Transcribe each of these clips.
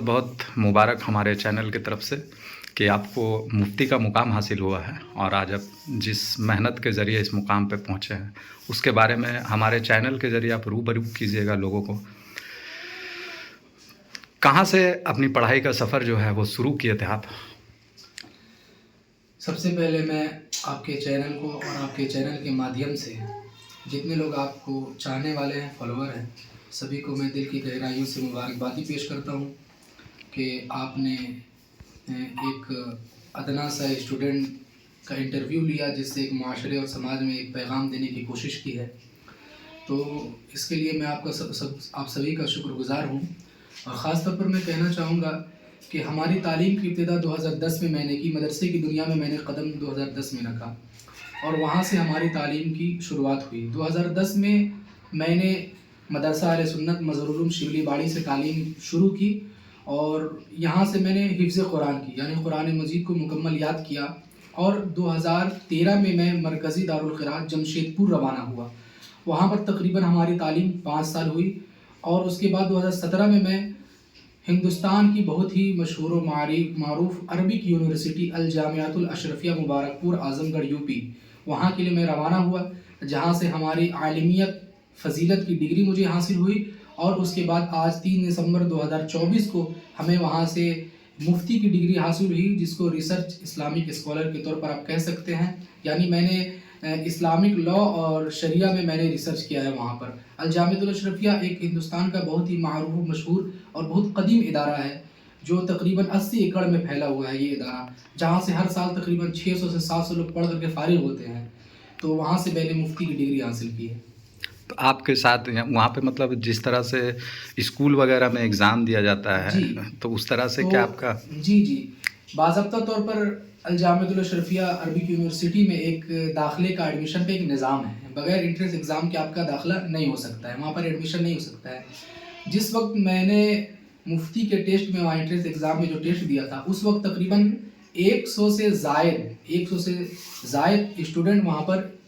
बहुत मुबारक हमारे चैनल की तरफ से कि आपको मुफ्ती का मुकाम हासिल हुआ है और आज आप जिस मेहनत के ज़रिए इस मुकाम पे पहुँचे हैं उसके बारे में हमारे चैनल के ज़रिए आप रूबरू कीजिएगा लोगों को। कहाँ से अपनी पढ़ाई का सफ़र जो है वो शुरू किए थे आप? सबसे पहले मैं आपके चैनल को और आपके चैनल के माध्यम से जितने लोग आपको चाहने वाले हैं, फॉलोअर हैं, सभी को मैं दिल की गहराइयों से मुबारकबादी पेश करता हूँ कि आपने एक अदना सा स्टूडेंट का इंटरव्यू लिया जिससे एक माशरे और समाज में एक पैगाम देने की कोशिश की है। तो इसके लिए मैं आपका आप सभी का शुक्रगुज़ार हूँ। और ख़ास तौर पर मैं कहना चाहूँगा कि हमारी तालीम की इब्तिदा 2010 में मैंने की। मदरसे की दुनिया में मैंने कदम 2010 में रखा और वहाँ से हमारी तालीम की शुरुआत हुई। 2010 में मैंने मदरसा अहले सुन्नत मज़हरुल उलूम शिबली बाड़ी से तालीम शुरू की और यहाँ से मैंने हिफ्ज़ कुरान की यानी कुरान मजीद को मुकम्मल याद किया। और 2013 में मैं मरकज़ी दारुल क़िराअत जमशेदपुर रवाना हुआ। वहाँ पर तकरीबन हमारी तालीम 5 साल हुई और उसके बाद 2017 में मैं हिंदुस्तान की बहुत ही मशहूर व मारूफ अरबिक यूनिवर्सिटी अल जामियातुल अशरफिया मुबारकपुर आज़मगढ़ यूपी वहाँ के लिए मैं रवाना हुआ, जहाँ से हमारी आलिमियत फ़जीलत की डिग्री मुझे हासिल हुई। और उसके बाद आज 3 दिसंबर 2024 को हमें वहाँ से मुफ्ती की डिग्री हासिल हुई, जिसको रिसर्च इस्लामिक स्कॉलर के तौर पर आप कह सकते हैं। यानी मैंने इस्लामिक लॉ और शरिया में मैंने रिसर्च किया है वहाँ पर। अल जामियातुल अशरफिया एक हिंदुस्तान का बहुत ही मारूफ, मशहूर और बहुत कदीम इदारा है जो तकरीबन 80 एकड़ में फैला हुआ है ये इदारा, जहाँ से हर साल तकरीबन 600 से 700 लोग पढ़ करके फारिग होते हैं। तो वहाँ से मैंने मुफ्ती की डिग्री हासिल की है। तो आपके साथ वहाँ पे मतलब जिस तरह से स्कूल वगैरह में एग्ज़ाम दिया जाता है तो उस तरह से क्या आपका? जी बाज़ाब्ता तौर पर अल जामियातुल अशरफिया अरबिक यूनिवर्सिटी में एक दाखिले का एडमिशन पे एक निज़ाम है, बगैर इंट्रेंस एग्ज़ाम के आपका दाखिला नहीं हो सकता है, वहाँ पर एडमिशन नहीं हो सकता है। जिस वक्त मैंने मुफ्ती के टेस्ट में वहाँ एंट्रेंस एग्ज़ाम में जो टेस्ट दिया था उस वक्त तकरीबन 100 से ज़ायद स्टूडेंट वहाँ पर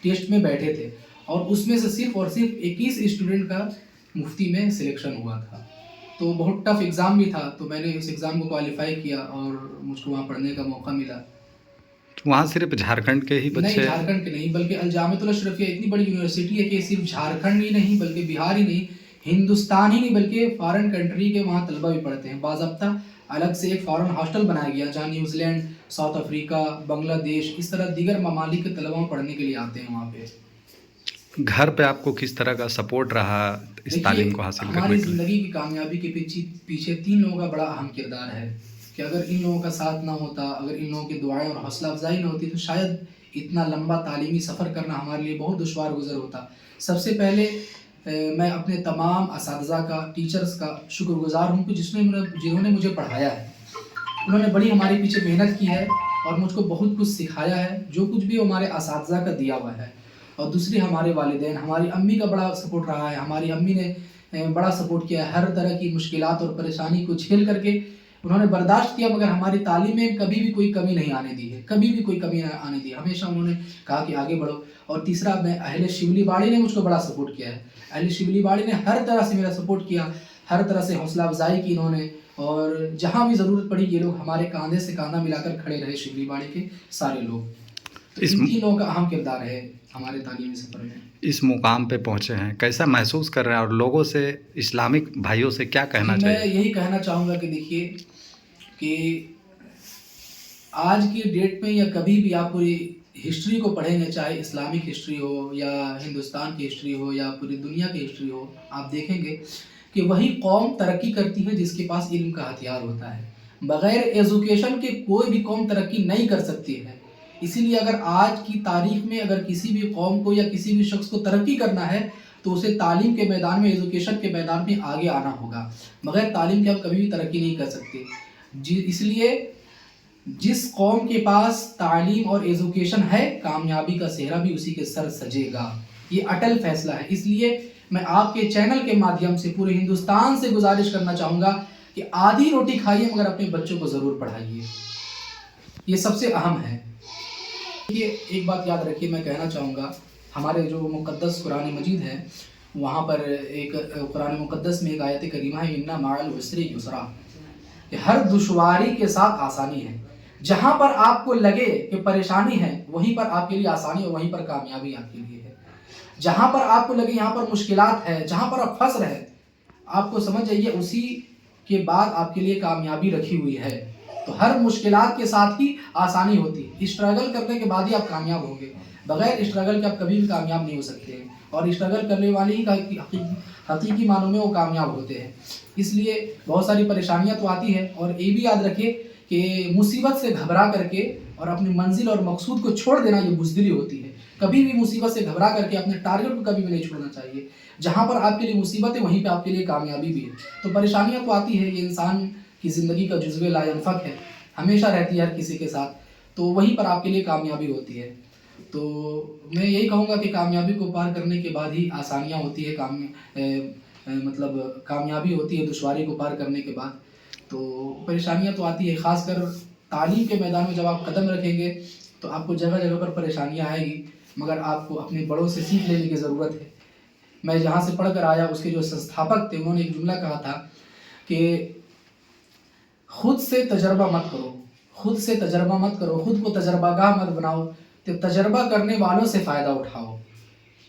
टेस्ट में बैठे थे और उसमें से सिर्फ और सिर्फ 21 स्टूडेंट का मुफ्ती में सिलेक्शन हुआ था। तो बहुत टफ एग्ज़ाम भी था, तो मैंने उस एग्ज़ाम को क्वालिफाई किया और मुझको वहाँ पढ़ने का मौका मिला। तो वहाँ सिर्फ झारखंड के ही बच्चे? नहीं, झारखंड के नहीं, बल्कि अल जामियातुल अशरफिया इतनी बड़ी यूनिवर्सिटी है कि सिर्फ झारखंड ही नहीं बल्कि बिहार ही नहीं, हिंदुस्तान ही नहीं बल्कि फॉरेन कंट्री के वहाँ तलबा भी पढ़ते हैं। बाज़ाब्ता अलग से एक फॉरेन हॉस्टल बनाया गया जहाँ न्यूजीलैंड, साउथ अफ्रीका, बांग्लादेश इस तरह दीगर ममालिक के तलबा पढ़ने के लिए आते हैं वहाँ पे। घर पे आपको किस तरह का सपोर्ट रहा इस तालीम को हासिल करने हमारी के लिए? ज़िंदगी की कामयाबी के पीछे 3 लोगों का बड़ा अहम किरदार है कि अगर इन लोगों का साथ ना होता, अगर इन लोगों की दुआएं और हौसला अफजाई ना होती तो शायद इतना लंबा तालीमी सफ़र करना हमारे लिए बहुत दुश्वार गुजर होता। सबसे पहले मैं अपने तमाम असातिज़ा का, टीचर्स का शुक्रगुज़ार हूँ कि जिन्होंने मुझे पढ़ाया है। उन्होंने बड़ी हमारे पीछे मेहनत की है और मुझको बहुत कुछ सिखाया है, जो कुछ भी हमारे असातिज़ा का दिया हुआ है। और दूसरी हमारे वालिदैन, हमारी अम्मी का बड़ा सपोर्ट रहा है। हमारी अम्मी ने बड़ा सपोर्ट किया है, हर तरह की मुश्किलात और परेशानी को झेल करके उन्होंने बर्दाश्त किया, मगर हमारी तालीम में कभी भी कोई कमी नहीं आने दी है, कभी भी कोई कमी नहीं आने दी। हमेशा उन्होंने कहा कि आगे बढ़ो। और तीसरा, मैं अहले शिबली बाड़ी ने मुझको बड़ा सपोर्ट किया है। अहले शिबली बाड़ी ने हर तरह से मेरा सपोर्ट किया, हर तरह से हौसला अफजाई की इन्होंने, और जहाँ भी ज़रूरत पड़ी ये लोग हमारे कंधे से कंधा मिलाकर खड़े रहे, शिबली बाड़ी के सारे लोग। तो इन 3 लोगों का अहम किरदार है हमारे तालीमी सफ़र में। इस मुकाम पे पहुँचे हैं, कैसा महसूस कर रहे हैं और लोगों से, इस्लामिक भाइयों से क्या कहना चाहिए? मैं यही कहना चाहूँगा कि देखिए कि आज की डेट में या कभी भी आप पूरी हिस्ट्री को पढ़ेंगे, चाहे इस्लामिक हिस्ट्री हो या हिंदुस्तान की हिस्ट्री हो या पूरी दुनिया की हिस्ट्री हो, आप देखेंगे कि वही कौम तरक्की करती है जिसके पास इल्म का हथियार होता है। बग़ैर एजुकेशन के कोई भी कौम तरक्की नहीं कर सकती है। इसीलिए अगर आज की तारीख में अगर किसी भी कौम को या किसी भी शख्स को तरक्की करना है तो उसे तालीम के मैदान में, एजुकेशन के मैदान में आगे आना होगा। बग़ैर तालीम के आप कभी भी तरक्की नहीं कर सकते। इसलिए जिस कौम के पास तालीम और एजुकेशन है, कामयाबी का सेहरा भी उसी के सर सजेगा। ये अटल फैसला है। इसलिए मैं आपके चैनल के माध्यम से पूरे हिंदुस्तान से गुजारिश करना चाहूँगा कि आधी रोटी खाइए मगर अपने बच्चों को ज़रूर पढ़ाइए। ये सबसे अहम है। ये एक बात याद रखिए, मैं कहना चाहूँगा, हमारे जो मुक़द्दस कुरान मजीद है वहाँ पर एक कुरान मुक़द्दस में एक आयत करीमा है, इन्ना माअल उसरि युसरा। कि हर दुश्वारी के साथ आसानी है। जहां पर आपको लगे कि परेशानी है, वहीं पर आपके लिए आसानी और वहीं पर कामयाबी आपके लिए है। जहां पर आपको लगे यहाँ पर मुश्किलात है, जहां पर आप फंस रहे, आपको समझ जाइए उसी के बाद आपके लिए कामयाबी रखी हुई है। तो हर मुश्किलात के साथ ही आसानी होती है। स्ट्रगल करने के बाद ही आप कामयाब होंगे, बगैर स्ट्रगल के आप कभी भी कामयाब नहीं हो सकते हैं। और स्ट्रगल करने वाले ही हकीकी मानों में वो कामयाब होते हैं। इसलिए बहुत सारी परेशानियां तो आती है, और ये भी याद रखिए कि मुसीबत से घबरा करके और अपनी मंजिल और मकसूद को छोड़ देना ये बुज़दिली होती है। कभी भी मुसीबत से घबरा करके अपने टारगेट को कभी भी नहीं छोड़ना चाहिए। जहाँ पर आपके लिए मुसीबत है, वहीं पे आपके लिए कामयाबी भी है। तो परेशानियाँ तो आती है, ये इंसान की ज़िंदगी का जुज़्वे लायनफ़क है, हमेशा रहती है हर किसी के साथ। तो वहीं पर आपके लिए कामयाबी होती है। तो मैं यही कहूँगा कि कामयाबी को पार करने के बाद ही आसानियाँ होती है, मतलब कामयाबी होती है दुश्वारी को पार करने के बाद। तो परेशानियाँ तो आती है, ख़ासकर तालीम के मैदान में जब आप कदम रखेंगे तो आपको जगह जगह पर परेशानियाँ आएगी, मगर आपको अपने बड़ों से सीख लेने की ज़रूरत है। मैं जहाँ से पढ़ कर आया, उसके जो संस्थापक थे, उन्होंने एक जुमला कहा था कि खुद से तजर्बा मत करो, खुद से तजर्बा मत करो, खुद को तजर्बागाह मत बनाओ, तो तजर्बा करने वालों से फ़ायदा उठाओ।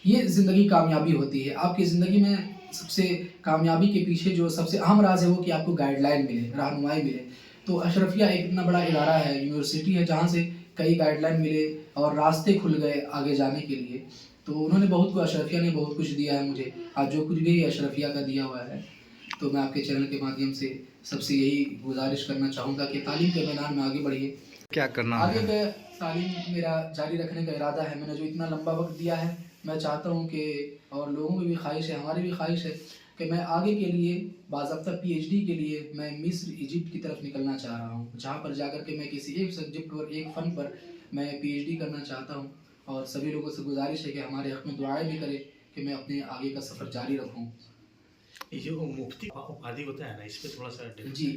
ये ज़िंदगी कामयाबी होती है। आपकी ज़िंदगी में सबसे कामयाबी के पीछे जो सबसे अहम राज है वो कि आपको गाइडलाइन मिले, रहनुमाई मिले। तो अशरफिया एक इतना बड़ा इदारा है, यूनिवर्सिटी है, जहाँ से कई गाइडलाइन मिले और रास्ते खुल गए आगे जाने के लिए। तो उन्होंने बहुत कुछ, अशरफिया ने बहुत कुछ दिया है मुझे। आज जो कुछ भी अशरफिया का दिया हुआ है, तो मैं आपके चैनल के माध्यम से सबसे यही गुजारिश करना चाहूँगा कि तालीम के मैदान में आगे बढ़िए। क्या करना आगे है? का तालीम मेरा जारी रखने का इरादा है। मैंने जो इतना लंबा वक्त दिया है, मैं चाहता हूँ कि, और लोगों की भी ख्वाहिश है, हमारी भी ख्वाहिश है कि मैं आगे के लिए बाज़ाब्ता पीएचडी के लिए मैं मिस्र, इजिप्ट की तरफ निकलना चाह रहा हूँ, जहाँ पर जाकर के मैं किसी एक सब्जेक्ट और एक फ़न पर मैं पीएचडी करना चाहता हूँ। और सभी लोगों से गुजारिश है कि हमारे हक़ में दुआएं भी करें कि मैं अपने आगे का सफ़र जारी रखूँ। ये वो मुफ्ती उपाधि होता है ना, इस पे थोड़ा सा जी,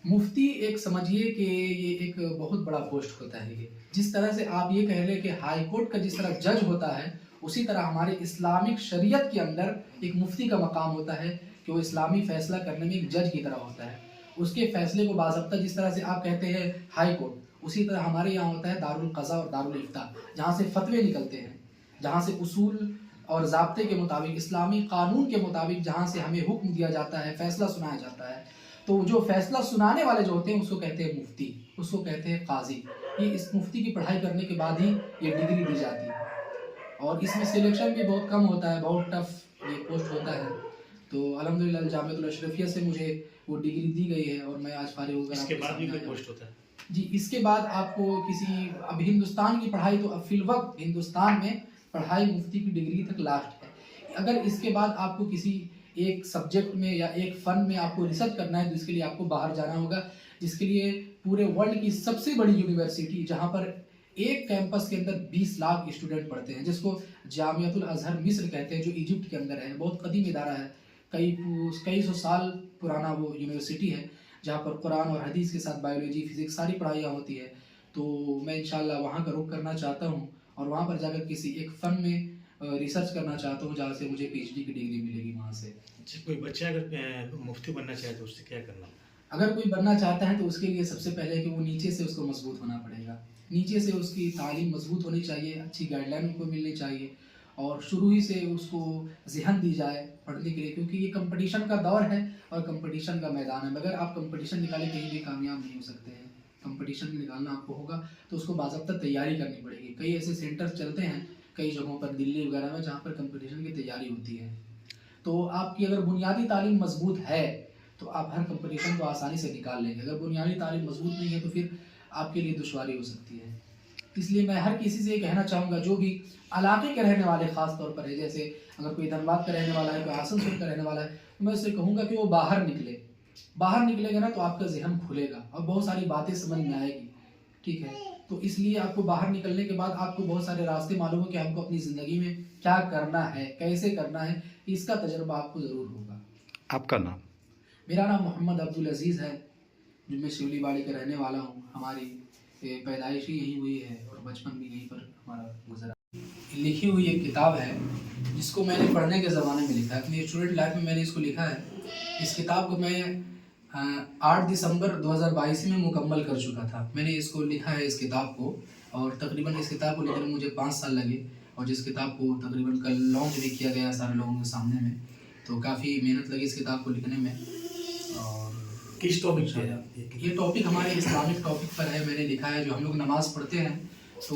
मुफ्ती एक समझिए कि ये एक बहुत बड़ा पोस्ट होता है ये। जिस तरह से आप ये कह लें कि हाई कोर्ट का जिस तरह जज होता है, उसी तरह हमारे इस्लामिक शरीयत के अंदर एक मुफ्ती का मकाम होता है कि वो इस्लामी फ़ैसला करने में एक जज की तरह होता है। उसके फ़ैसले को बाज़ाब्ता, जिस तरह से आप कहते हैं हाई कोर्ट, उसी तरह हमारे यहाँ होता है दारुल क़ज़ा और दारुल इफ्ता, जहाँ से फ़तवे निकलते हैं, जहाँ से उसूल और ज़ाब्ते के मुताबिक, इस्लामी कानून के मुताबिक जहाँ से हमें हुक्म दिया जाता है, फ़ैसला सुनाया जाता है। तो जो फ़ैसला सुनाने वाले जो होते हैं उसको कहते हैं मुफ्ती, उसको कहते हैं काज़ी। ये इस मुफ्ती की पढ़ाई करने के बाद ही ये डिग्री दी जाती है, और इसमें सिलेक्शन भी बहुत कम होता है, बहुत टफ ये पोस्ट होता है। तो अल्हम्दुलिल्लाह जामिअतुल अशरफिया से मुझे वो डिग्री दी गई है, और मैं आज फारिग होकर इसके आपके बाद भी सामने कोई आया हूँ। पोस्ट होता है? जी, इसके बाद आपको किसी, अब हिंदुस्तान की पढ़ाई तो अब फ़िलवक़्त हिंदुस्तान में पढ़ाई मुफ्ती की डिग्री तक लास्ट है। अगर इसके बाद आपको किसी एक सब्जेक्ट में या एक फ़न में आपको रिसर्च करना है, तो इसके लिए आपको बाहर जाना होगा, जिसके लिए पूरे वर्ल्ड की सबसे बड़ी यूनिवर्सिटी, जहाँ पर एक कैंपस के अंदर 20 लाख स्टूडेंट पढ़ते हैं, जिसको जामिअतुल अज़हर मिस्र कहते हैं, जो इजिप्ट के अंदर है। बहुत कदीम इदारा है, कई सौ साल पुराना वो यूनिवर्सिटी है, जहाँ पर कुरान और हदीस के साथ बायोलॉजी, फिज़िक्स सारी पढ़ाइयाँ होती है। तो मैं इंशाअल्लाह वहाँ का रुख करना चाहता हूँ, और वहाँ पर जाकर किसी एक फ़न में रिसर्च करना चाहता हूँ, जहाँ से मुझे पीएचडी की डिग्री मिलेगी वहाँ से। अच्छा, कोई बच्चा अगर मुफ्ती बनना चाहे तो उससे क्या करना? अगर कोई बनना चाहता है तो उसके लिए सबसे पहले कि वो नीचे से उसको मजबूत होना पड़ेगा। नीचे से उसकी तालीम मजबूत होनी चाहिए, अच्छी गाइडलाइन उनको मिलनी चाहिए, और शुरू ही से उसको ज़हन दी जाए पढ़ने के लिए, क्योंकि ये कंपटीशन का दौर है और कंपटीशन का मैदान है। मगर आप कंपटीशन निकाले कहीं भी कामयाब नहीं हो सकते हैं। कंपटीशन निकालना आपको होगा तो उसको बाज़ाब्ता तैयारी करनी पड़ेगी। कई ऐसे सेंटर्स चलते हैं कई जगहों पर, दिल्ली वगैरह में, जहाँ पर कंपटीशन की तैयारी होती है। तो आपकी अगर बुनियादी तालीम मजबूत है तो आप हर कंपटीशन को आसानी से निकाल लेंगे। अगर बुनियादी तालीम मजबूत नहीं है तो फिर आपके लिए दुश्वारी हो सकती है। इसलिए मैं हर किसी से ये कहना चाहूँगा, जो भी इलाके के रहने वाले ख़ास तौर पर है, जैसे अगर कोई धनबाद का रहने वाला है, कोई आसनसोल का रहने वाला है, तो मैं उससे कहूँगा कि वो बाहर निकले। बाहर निकलेगा ना तो आपका ज़हन खुलेगा और बहुत सारी बातें समझ में आएगी, ठीक है। तो इसलिए आपको बाहर निकलने के बाद आपको बहुत सारे रास्ते मालूम हो कि हमको अपनी ज़िंदगी में क्या करना है, कैसे करना है, इसका तजर्बा आपको ज़रूर होगा। आपका नाम? मेरा नाम मोहम्मद अब्दुल अज़ीज़ है, जो मैं शिवलीबाड़ी का रहने वाला हूँ। हमारी पैदाइश ही यहीं हुई है और बचपन भी यहीं पर हमारा गुजरा। लिखी हुई एक किताब है जिसको मैंने पढ़ने के ज़माने में लिखा है, अपनी स्टूडेंट लाइफ में मैंने इसको लिखा है। इस किताब को मैं 8 दिसंबर 2022 में मुकम्मल कर चुका था। मैंने इसको लिखा है इस किताब को, और तकरीबन इस किताब को लिखने में मुझे 5 साल लगे, और जिस किताब को तकरीबन कल लॉन्च भी किया गया सारे लोगों के सामने में, तो काफ़ी मेहनत लगी इस किताब को लिखने में। और किस टॉपिक पे है आप? ये टॉपिक हमारे इस्लामिक टॉपिक पर है। मैंने लिखा है जो हम लोग नमाज़ पढ़ते हैं, तो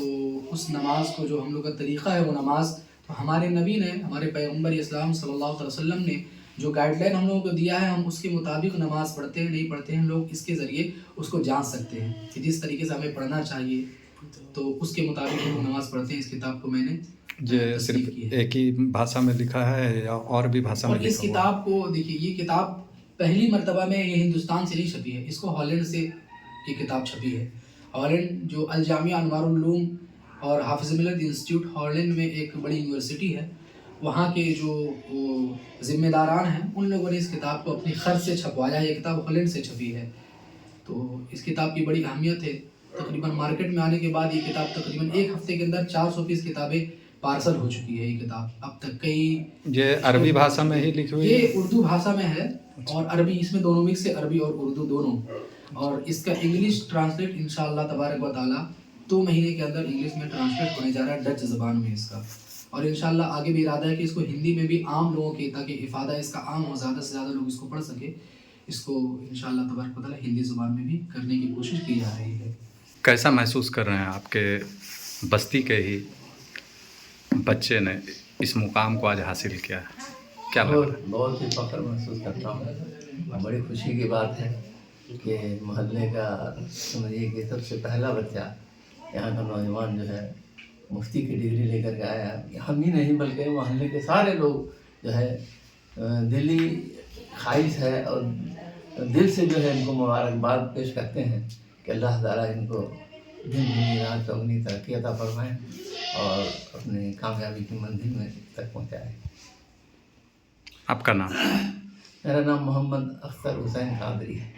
उस नमाज को जो हम लोग का तरीक़ा है वो नमाज, तो हमारे नबी ने, हमारे पैगम्बर इस्लाम सल्लल्लाहु अलैहि वसल्लम ने जो गाइडलाइन हम लोगों को दिया है, हम उसके मुताबिक नमाज़ पढ़ते हैं नहीं पढ़ते हैं, लोग इसके ज़रिए उसको जान सकते हैं कि जिस तरीके से हमें पढ़ना चाहिए, तो उसके मुताबिक हम लोग नमाज़ पढ़ते हैं। इस किताब को मैंने ये तस्नीफ़ सिर्फ की है। एक ही भाषा में लिखा है या और भी भाषा में और इस लिखा हुआ है? किताब को देखिए, ये किताब पहली मर्तबा में ये हिंदुस्तान से नहीं छपी है, इसको हॉलैंड से ये किताब छपी है। हॉलैंड जो अल जामिया अनवारुल उलूम और हाफिज़ मिल्लत इंस्टीट्यूट हॉलैंड में एक बड़ी यूनिवर्सिटी है, वहाँ के जो ज़िम्मेदारान हैं उन लोगों ने इस किताब को अपनी खर्च से छपवाया है। ये किताब हॉलैंड से छपी है, तो इस किताब की बड़ी अहमियत है। तकरीबन मार्केट में आने के बाद ये किताब तकरीबन 1 हफ़्ते के अंदर 400 पीस किताबें पार्सल हो चुकी है। ये किताब अब तक कई, ये अरबी भाषा में ही लिखी हुई ये है? उर्दू भाषा में है और अरबी, इसमें दोनों मिक्स है, अरबी और उर्दू दोनों। और इसका इंग्लिश ट्रांसलेट इंशाअल्लाह तबारक व तआला 2 महीने के अंदर इंग्लिश में ट्रांसलेट होने जा रहा है, डच ज़बान में इसका। और इंशाअल्लाह आगे भी इरादा है कि इसको हिंदी में भी आम लोगों के, ताकि इफ़ादा इसका आम हो, ज़्यादा से ज़्यादा लोग इसको पढ़ सके, इसको इंशाअल्लाह तबारक व तआला हिंदी ज़ुबान में भी करने की कोशिश की जा रही है। कैसा महसूस कर रहे हैं आपके बस्ती के ही बच्चे ने इस मुकाम को आज हासिल किया है? क्या लग रहा है? बहुत ही फ़ख्र महसूस करता हूँ। बड़ी खुशी की बात है कि मोहल्ले का, समझिए कि सबसे पहला बच्चा, यहाँ का नौजवान जो है मुफ्ती की डिग्री लेकर के आया। हम ही नहीं बल्कि मोहल्ले के सारे लोग जो है दिली ख्वाहिश है और दिल से जो है इनको मुबारकबाद पेश करते हैं कि अल्लाह ताला इनको दिन दुनी रात चौगनी तरक्की अता फरमाएँ और अपने कामयाबी की मंजिल में तक पहुँचाए। आपका नाम? मेरा नाम मोहम्मद अख्तर हुसैन कादरी है।